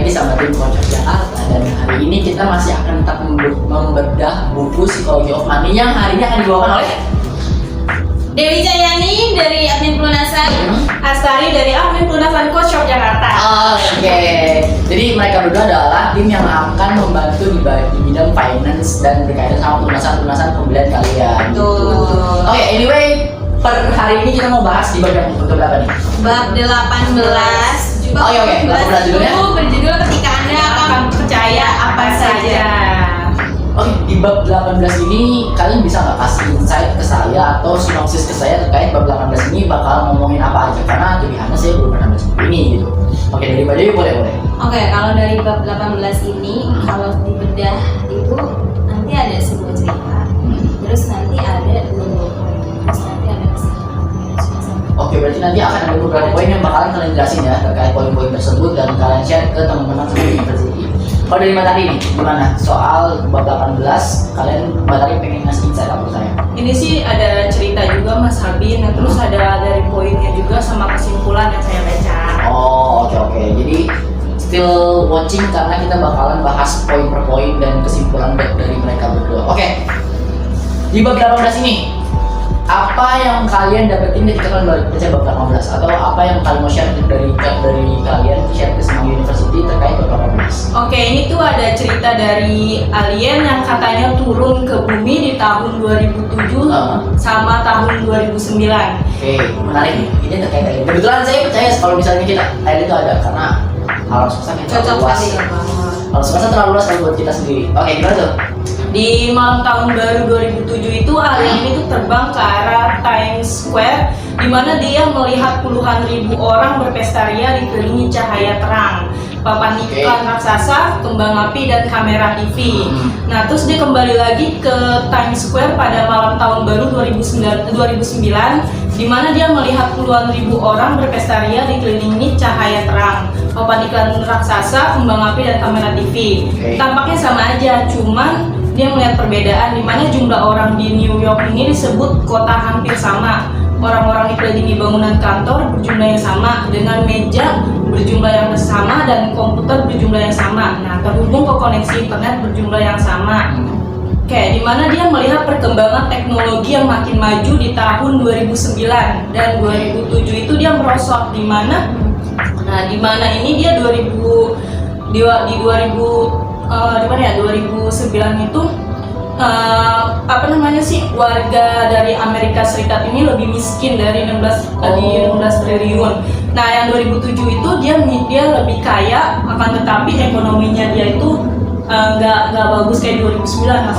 lagi sama tim Kocok Jakarta, dan hari ini kita masih akan tetap membedah buku Psychology of Money yang hari ini akan dibawakan oleh Dewi Jayani dari admin pelunasan, Astari dari admin pelunasan Kocok Jakarta. Oke. Jadi mereka berdua adalah tim yang akan membantu di bidang finance dan berkaitan sama pelunasan pembelian kalian. Betul. Oke, anyway, per hari ini kita mau bahas di bab yang berapa nih? Bab 18. Oke, 18 judulnya? Berjudul ketika Anda akan percaya apa saja. Oke, di bab 18 ini kalian bisa nggak kasih insight ke saya atau sinopsis ke saya terkait bab 18 ini bakal ngomongin apa aja, karena pilihannya saya belum pernah baca buku ini gitu. Oke, dari Mbak Dewi boleh. Oke, kalau dari bab 18 ini, kalau dibedah itu nanti ada sebuah cerita, terus nanti ada dua poin, terus nanti ada kesimpulan. Oke, berarti nanti akan ada beberapa poin yang bakalan kalian jelasin ya terkait poin-poin tersebut dan kalian share ke teman-teman di university. Kalau dari Mbak Tari nih, gimana? Soal bab 18, kalian Mbak Tari pengen ngasih insight apa ke saya? Ini sih ada cerita juga Mas Habin, dan terus ada dari poinnya juga sama kesimpulan yang saya baca. Oh, oke. Jadi still watching karena kita bakalan bahas poin per poin dan kesimpulan dari mereka berdua. Oke. Di bab 18 ini, apa yang kalian dapetin ketika kalian baca bab 18 atau apa yang kalian mau share dari kalian share ke semua university terkait bab 18? Oke, ini tuh ada cerita dari alien yang katanya turun ke bumi di tahun 2007 sama tahun 2009. Oke, menarik nih. Ini terkait alien. Kebetulan saya percaya kalau misalnya kita alien itu ada karena alam semesta yang terlalu Cocok luas. kali ya, Bang. Alam semesta terlalu luas buat kita sendiri. Oke, gimana tuh? Di malam tahun baru 2007 itu alien ini tuh terbang ke arah Times Square, di mana dia melihat puluhan ribu orang berpesta ria dikelilingi cahaya terang, papan iklan raksasa, kembang api, dan kamera TV. Nah, terus dia kembali lagi ke Times Square pada malam tahun baru 2009, di mana dia melihat puluhan ribu orang berpesta ria dikelilingi cahaya terang, papan iklan raksasa, kembang api, dan kamera TV. Tampaknya sama aja, cuman dia melihat perbedaan di mana jumlah orang di New York ini disebut kota hampir sama. Orang-orang dikelilingi bangunan kantor berjumlah yang sama, dengan meja berjumlah yang sama dan komputer berjumlah yang sama. Nah, terhubung ke koneksi internet berjumlah yang sama. Oke, di mana dia melihat perkembangan teknologi yang makin maju di tahun 2009 dan 2007 itu dia merosot di mana. Nah, di mana ini dia 2009 itu warga dari Amerika Serikat ini lebih miskin dari 16 triliun. Nah, yang 2007 itu dia lebih kaya, akan tetapi ekonominya dia itu nggak bagus kayak 2009 Mas.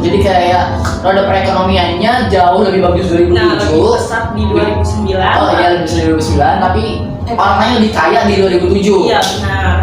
Jadi kayak roda perekonomiannya jauh lebih bagus 2007. Nah, lebih pesat di 2009. Oh iya, lebih besar di 2009, tapi orangnya lebih kaya di 2007. Iya, benar.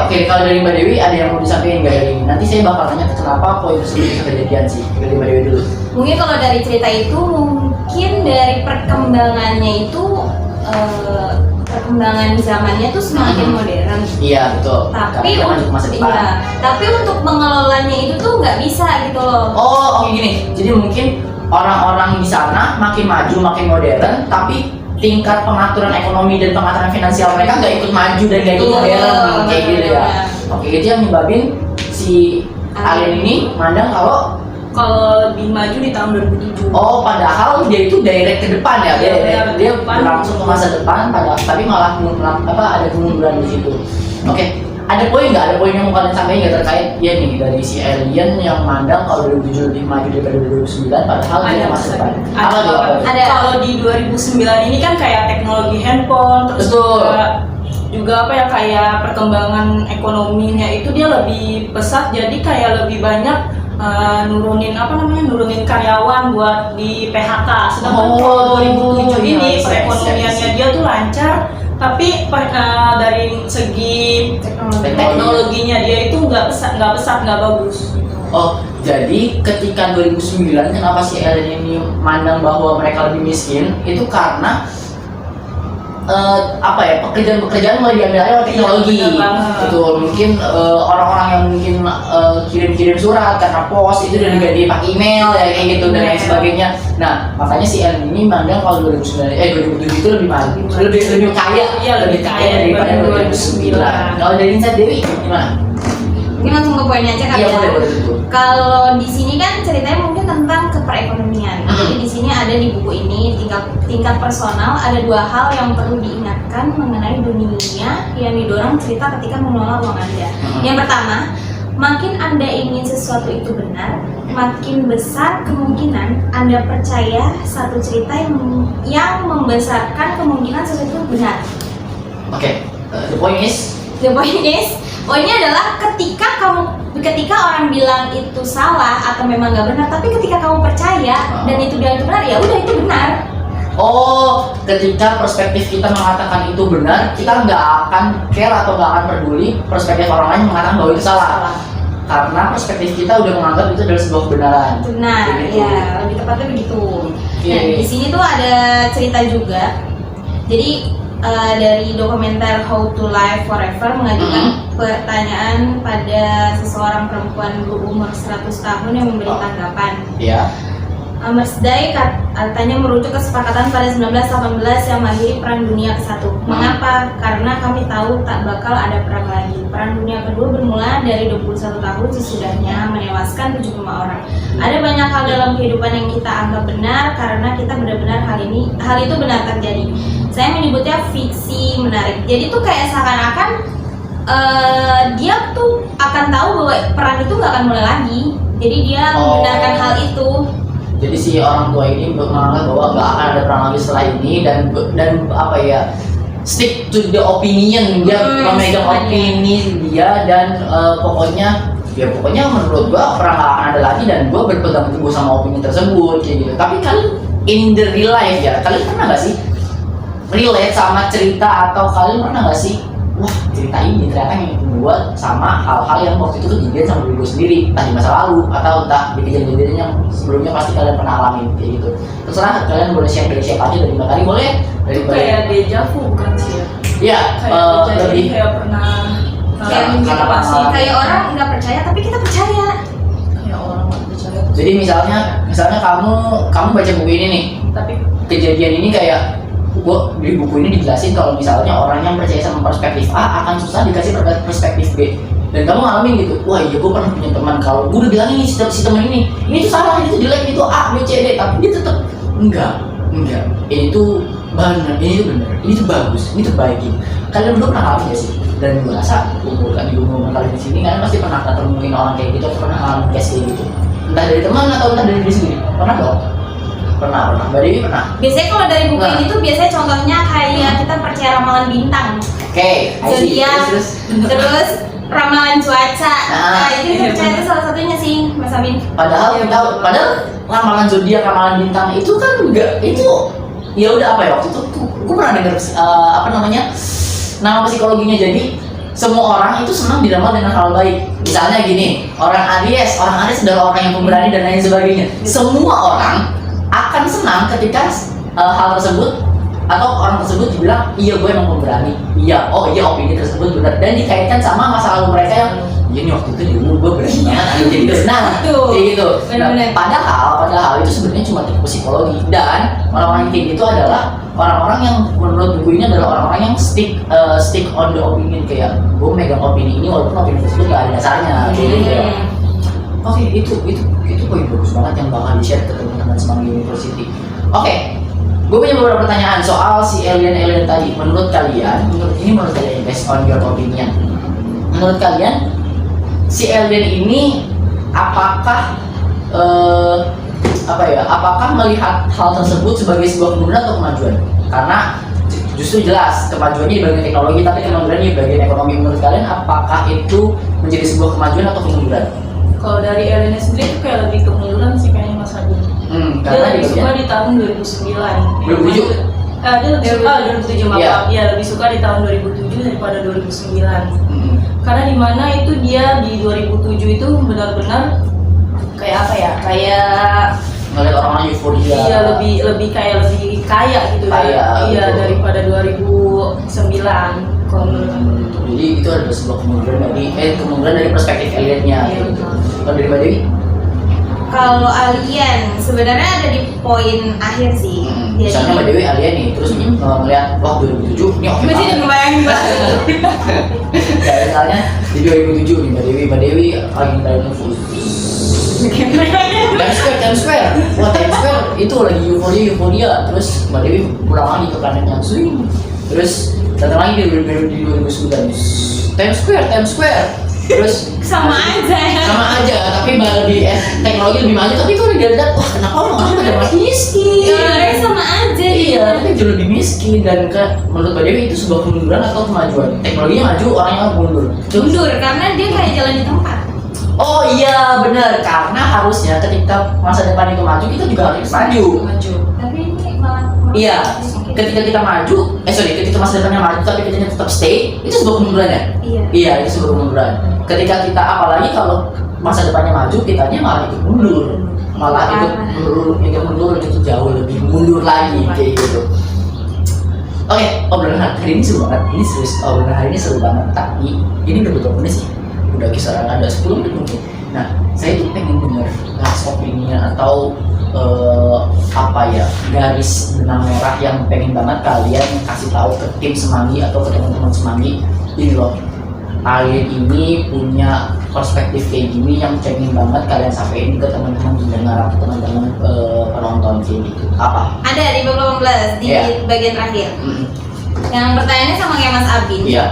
Oke, kalau dari Mbak Dewi ada yang mau disampaikan nggak dari ini? Nanti saya bakal tanya kenapa poin tersebut bisa kejadian sih. Dari Mbak Dewi dulu. Mungkin kalau dari cerita itu, mungkin dari perkembangannya itu perkembangan zamannya tuh semakin modern. Iya, betul. Tapi Karena kita masa depan. iya, tapi untuk mengelolanya itu tuh nggak bisa gitu loh. Oke gini. Jadi mungkin orang-orang di sana makin maju, makin modern, tapi tingkat pengaturan ekonomi dan pengaturan finansial mereka nggak ikut maju dan nggak ikut modern kayak gitu ya. Oke, itu yang nyebabin si alien ini mandang kalau lebih maju di tahun 2007. oh, padahal dia itu direct ke depan ya, dia langsung ke masa depan, tapi malah ada kemunduran di situ. Oke, ada poin nggak? Ada poin yang mau kalian sampaikan nggak terkait ya nih dari si alien yang mandang kalau 2007 lebih maju daripada 2009, padahal dia masa depan. Apa tuh? Ada. Kalau di 2009 ini kan kayak teknologi handphone, terus juga apa ya, kayak perkembangan ekonominya itu dia lebih pesat, jadi kayak lebih banyak nurunin karyawan buat di PHK. Sedangkan kalau 2007 ini perekonomiannya dia tuh lancar, tapi dari segi teknologinya dia itu nggak pesat, nggak bagus. Oh, jadi ketika 2009 kenapa si alien ini mandang bahwa mereka lebih miskin itu karena apa ya, pekerjaan mulai diambil alih oleh teknologi. Iya, benar banget. Betul, mungkin orang-orang yang mungkin kirim-kirim surat karena pos itu udah diganti pakai email ya kayak gitu dan lain Iya. sebagainya. Nah, makanya si Ellen ini mandang kalau 2007 itu lebih maju, lebih kaya, Iya, lebih kaya daripada daripada 2009. Kalau dari Insight Dewi gimana? Mungkin langsung ke poinnya aja kali Iya, ya. boleh betul. Kalau di sini kan ceritanya mungkin tentang keperekonomian. Jadi di sini ada di buku ini tingkat personal ada dua hal yang perlu diingatkan mengenai dunia yang didorong cerita ketika mengelola uang Anda. Yang pertama, makin Anda ingin sesuatu itu benar, makin besar kemungkinan Anda percaya satu cerita yang membesarkan kemungkinan sesuatu itu benar. Oke, the point is The point is, poinnya adalah ketika orang bilang itu salah atau memang nggak benar, tapi ketika kamu percaya dan itu dia itu benar, ya udah itu benar. oh, ketika perspektif kita mengatakan itu benar, kita nggak akan care atau nggak akan peduli perspektif orang lain mengatakan bahwa itu salah. Karena perspektif kita udah menganggap itu adalah sebuah kebenaran. Benar, Begitu. ya lebih tepatnya begitu. Oke. Nah, di sini tuh ada cerita juga. Jadi dari dokumenter How to Live Forever mengajukan pertanyaan pada seseorang perempuan berumur 100 tahun yang memberi tanggapan. Ya. Mersday katanya merujuk kesepakatan pada 1918 yang mengakhiri Perang Dunia ke-1. Mengapa? Karena kami tahu tak bakal ada perang lagi. Perang Dunia kedua bermula dari 21 tahun sesudahnya menewaskan 75 orang. Ada banyak hal dalam kehidupan yang kita anggap benar karena kita benar-benar hal itu benar terjadi. Saya menyebutnya fiksi menarik. Jadi tuh kayak seakan-akan dia tuh akan tahu bahwa perang itu nggak akan mulai lagi. Jadi dia membenarkan hal itu. Jadi si orang tua ini menganggap bahwa nggak akan ada perang lagi setelah ini dan apa ya, stick to the opinion, dia memegang opini dia dan pokoknya menurut gua perang nggak akan ada lagi dan gua berpegang teguh sama opini tersebut kayak gitu. Tapi kalian in the real life ya, kalian pernah nggak sih relate sama cerita atau kalian pernah nggak sih, wah cerita ini ternyata yang membuat sama hal-hal yang waktu itu kejadian sama diri gue sendiri, entah di masa lalu atau entah di kejadian-kejadian yang sebelumnya pasti kalian pernah alami kayak gitu. Terserah kalian boleh share dari siapa aja, dari Mbak Kari boleh, dari Itu kayak deja vu bukan sih ya? Iya, Kayak lebih kayak pernah ngalamin gitu karena pasti. pengalaman. Kayak orang nggak percaya tapi kita percaya. Kayak orang nggak percaya. jadi misalnya kamu baca buku ini nih, Tapi kejadian ini kayak gua di buku ini dijelasin kalau misalnya orang yang percaya sama perspektif A akan susah dikasih perspektif B, dan kamu ngalamin gitu, wah iya gue pernah punya teman kalau gue udah bilang ini si teman ini tuh salah, ini tuh jelek, itu A B C D, tapi dia tetap enggak, ini tuh benar, ini tuh bagus, ini tuh baik gitu. Kalian berdua pernah ngalamin gak sih? Dan gue rasa di umur kalian di sini kalian pasti pernah ketemuin orang kayak gitu atau pernah ngalamin case kayak gitu, entah dari teman atau entah dari diri sendiri. Pernah dong? Pernah. Mbak Dewi pernah? Biasanya kalau dari buku Nah. ini tuh biasanya contohnya kayak kita percaya ramalan bintang, Oke, I see. zodiak, terus ramalan cuaca. Nah, Nah, itu iya, percaya itu salah satunya sih, Mas Amin. Padahal ramalan zodiak, ramalan bintang itu kan enggak, itu ya udah apa ya, waktu itu gue pernah denger nama psikologinya. Jadi semua orang itu senang diramal dengan hal baik. Misalnya gini, orang Aries adalah orang yang pemberani dan lain sebagainya. Semua orang akan senang ketika hal tersebut atau orang tersebut dibilang iya gue emang pemberani, iya opini tersebut benar, dan dikaitkan sama masa lalu mereka yang ini waktu itu di umur gue berani banget jadi gitu. Nah kayak gitu. Nah, Benar-benar. padahal itu sebenarnya cuma tipe psikologi, dan orang-orang yang kayak gitu adalah orang-orang yang menurut buku ini adalah orang-orang yang stick on the opinion, kayak gue megang opini ini walaupun opini tersebut gak ada dasarnya kayak gitu ya. Oke, itu poin bagus banget yang bakal di-share ke teman-teman Semanggi University. Oke, gue punya beberapa pertanyaan soal si alien tadi. Menurut kalian based on your opinion, menurut kalian si alien ini apakah apakah melihat hal tersebut sebagai sebuah kemunduran atau kemajuan? Karena justru jelas kemajuannya di bagian teknologi, tapi kemundurannya di bagian ekonomi. Menurut kalian apakah itu menjadi sebuah kemajuan atau kemunduran? kalau dari Elena sendiri itu kayak lebih kemunduran sih kayaknya Mas Adi. Dia Karena lebih suka di tahun 2009. 2007? Dia lebih suka 2007 maaf. Iya. Iya, lebih suka di tahun 2007 daripada 2009. Karena di mana itu dia di 2007 itu benar-benar kayak apa ya? Kayak ngeliat orang-orang euforia. Iya, lebih kaya gitu Kaya, ya. Iya, betul. daripada 2009 kalau menurut aku itu. Jadi itu adalah sebuah kemunduran dari perspektif aliennya. Iya, Gitu. betul. Kalau dari Mbak Dewi? Kalau alien sebenarnya ada di poin akhir sih. Misalnya Mbak Dewi alien nih, terus ngeliat wah 2007 ini oke Gue jadi banget. ngebayangin banget. Kayak misalnya di 2007 nih Mbak Dewi lagi ngeliat UFO. Times Square, wah Times Square itu lagi euforia, terus Mbak Dewi pulang lagi ke planetnya swing, terus datang lagi di 2009, Times Square, terus Sama aja ya. sama aja, tapi lebih teknologi lebih maju, tapi kok dia lihat wah kenapa orang pada masih miskin? Ya, sama aja. Iya, tapi jauh lebih miskin dan menurut Mbak Dewi itu sebuah kemunduran atau kemajuan? Teknologinya maju, orangnya mundur. Mundur karena dia kayak jalan di tempat. Oh iya benar, karena harusnya ketika masa depan itu maju kita juga harus maju. Tapi ini malah Iya, ketika kita maju, ketika masa depannya maju tapi kita tetap stay, itu sebuah kemunduran ya? Iya. Iya, itu sebuah kemunduran. Ketika kita apalagi kalau masa depannya maju, kitanya malah ikut mundur, malah ikut mundur itu jauh lebih mundur lagi kayak gitu. Oke, obrolan hari ini seru banget. Ini serius, obrolan hari ini seru banget. Tapi ini udah berapa menit sih? Udah kisaran ada 10 menit mungkin. Nah, saya tuh pengen denger opininya atau apa ya, garis benang merah yang pengen banget kalian kasih tahu ke tim Semanggi atau ke teman-teman Semanggi. Ini loh, alien ini punya perspektif kayak gini yang pengen banget kalian sampaikan ke teman-teman pendengar atau teman-teman penonton kayak gitu. Apa? Ada di bab 18 di Iya. bagian terakhir. Yang pertanyaannya sama kayak Mas Abin. Iya.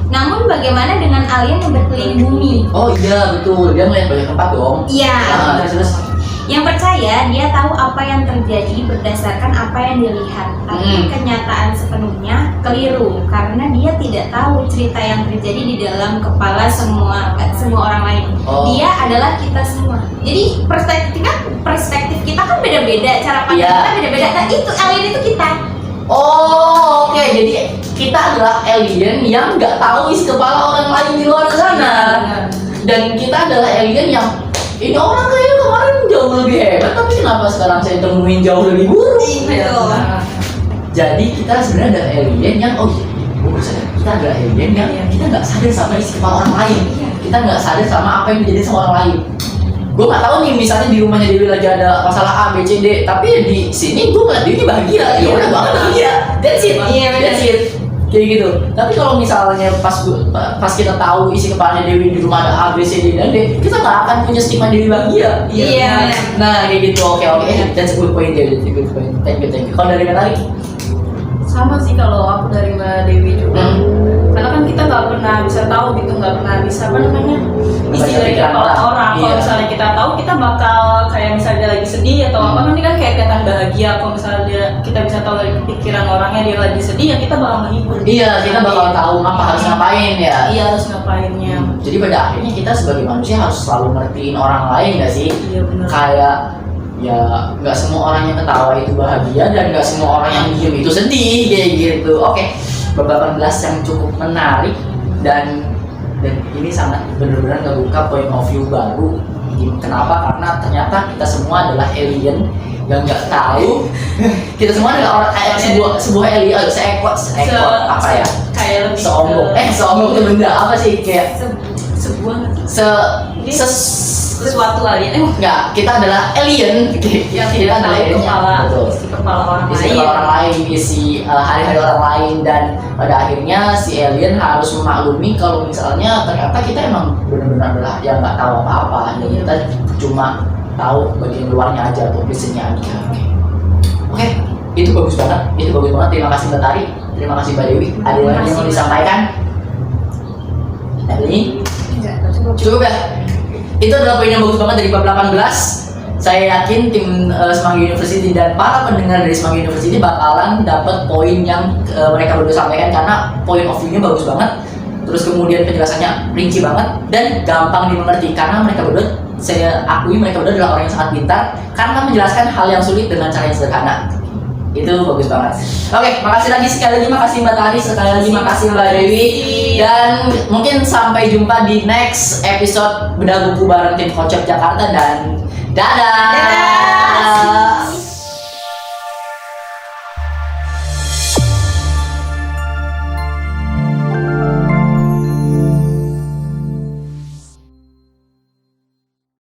Namun bagaimana dengan alien yang berkeliling bumi? Oh iya betul, dia melihat banyak tempat dong. Iya. Terus Yang percaya dia tahu apa yang terjadi berdasarkan apa yang dilihat, tapi kenyataan sepenuhnya keliru karena dia tidak tahu cerita yang terjadi di dalam kepala semua orang lain. Oh. Dia adalah kita semua. Jadi perspektif kita kan beda-beda, cara pandang Iya. kita beda-beda. Nah itu alien itu kita. oh oke, jadi kita adalah alien yang nggak tahu isi kepala orang lain di luar sana. Dan kita adalah alien yang ini orang kayaknya kemarin jauh lebih hebat, tapi kenapa sekarang saya temuin jauh lebih buruk? Betul. Jadi kita sebenarnya adalah alien yang kita adalah alien yang kita nggak sadar sama isi kepala orang lain. Kita nggak sadar sama apa yang terjadi sama orang lain. Gue nggak tahu nih, misalnya di rumahnya Dewi lagi ada masalah A, B, C, D, tapi di sini gue ngeliat Dewi bahagia. Ya udah banget bahagia. That's it. Iya, benar. That's it. Kayak gitu. Tapi kalau misalnya pas kita tahu isi kepalanya Dewi di rumah ada A, B, C, D, dan D, kita nggak akan punya stigma Dewi bahagia. Iya. Nah kayak gitu. Oke. That's a good point Dewi. That's a good point. Thank you. Kalau dari Natali? Sama sih kalau aku dari Mbak Dewi juga. Karena kan kita nggak pernah bisa tahu gitu, nggak pernah bisa apa namanya isi dari pikiran kepala orang. orang. Kalau Iya. misalnya kita tahu, kita bakal kayak misalnya dia lagi sedih atau apa, nanti kan kayak kelihatan bahagia. Kalau misalnya kita bisa tahu dari pikiran orangnya dia lagi sedih, ya kita bakal menghibur. Iya, kita bakal tahu apa harus ngapain ya. Iya, harus ngapainnya. Jadi pada akhirnya kita sebagai manusia harus selalu ngertiin orang lain nggak sih? Iya benar. Kayak ya nggak semua orang yang ketawa itu bahagia dan nggak semua orang yang diem itu sedih kayak gitu. Oke, bab 18 yang cukup menarik dan ini sangat benar-benar ngebuka point of view baru. Kenapa? Karena ternyata kita semua adalah alien yang nggak tahu. Kita semua adalah orang sebuah alien, seekor apa ya? Kayak lebih Seonggok itu benda apa sih kayak sebuah sesuatu alien. Enggak, kita adalah alien. Yang Kita adalah alien. Betul. isi kepala orang Isi lain. kepala orang lain, isi hari-hari orang lain, dan pada akhirnya si alien harus memaklumi kalau misalnya ternyata kita emang benar-benar adalah yang nggak tahu apa-apa dan kita cuma tahu bagian luarnya aja atau biasanya aja. Oke, itu bagus banget. Terima kasih Mbak Tari, terima kasih Mbak Dewi. Ada lagi yang mau disampaikan? Ini cukup ya. Itu adalah poin yang bagus banget dari bab 18. Saya yakin tim Semanggi University dan para pendengar dari Semanggi University bakalan dapat poin yang mereka berdua sampaikan karena point of view-nya bagus banget. Terus kemudian penjelasannya rinci banget dan gampang dimengerti karena mereka berdua, saya akui mereka berdua adalah orang yang sangat pintar karena menjelaskan hal yang sulit dengan cara yang sederhana. Itu bagus banget. Oke, makasih lagi sekali lagi, makasih Mbak Tari, sekali lagi makasih Mbak Dewi, dan mungkin sampai jumpa di next episode Bedah Buku bareng tim Kocok Jakarta, dan Dadah. Dadah.